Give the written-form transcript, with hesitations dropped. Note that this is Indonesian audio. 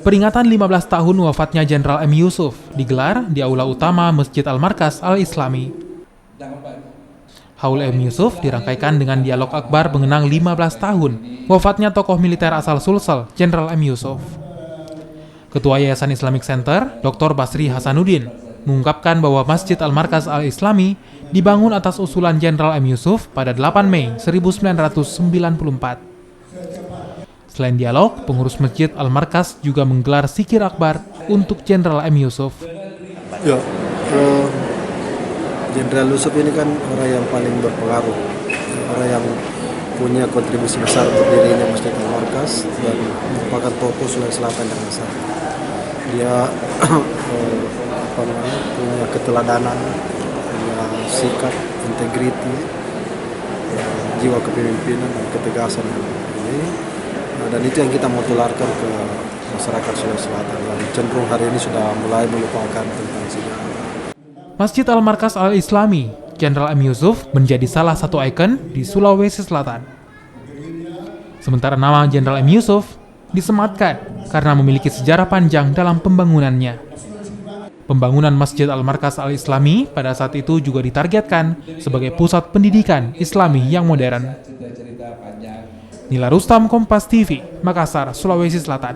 Peringatan 15 tahun wafatnya Jenderal M. Yusuf digelar di Aula Utama Masjid Al-Markas Al-Islami. Haul M. Yusuf dirangkaikan dengan dialog akbar mengenang 15 tahun wafatnya tokoh militer asal Sulsel, Jenderal M. Yusuf. Ketua Yayasan Islamic Center, Dr. Basri Hasanuddin, mengungkapkan bahwa Masjid Al-Markas Al-Islami dibangun atas usulan Jenderal M. Yusuf pada 8 Mei 1994. Selain dialog, pengurus Masjid Al-Markas juga menggelar zikir akbar untuk Jenderal M. Yusuf. Ya, Jenderal Yusuf ini kan orang yang paling berpengaruh, orang yang punya kontribusi besar untuk dirinya Masjid Al-Markas dan merupakan tokoh Sulawesi Selatan yang besar. Dia punya keteladanan, punya sikap, integriti, jiwa kepemimpinan dan ketegasan yang ini. Dan itu yang kita mau tularkan ke masyarakat Sulawesi Selatan yang cenderung hari ini sudah mulai melupakan tentang sejarah. Masjid Al-Markas Al-Islami, Jenderal M. Yusuf menjadi salah satu ikon di Sulawesi Selatan. Sementara nama Jenderal M. Yusuf disematkan karena memiliki sejarah panjang dalam pembangunannya. Pembangunan Masjid Al-Markas Al-Islami pada saat itu juga ditargetkan sebagai pusat pendidikan Islami yang modern. Nila Rustam, Kompas TV, Makassar, Sulawesi Selatan.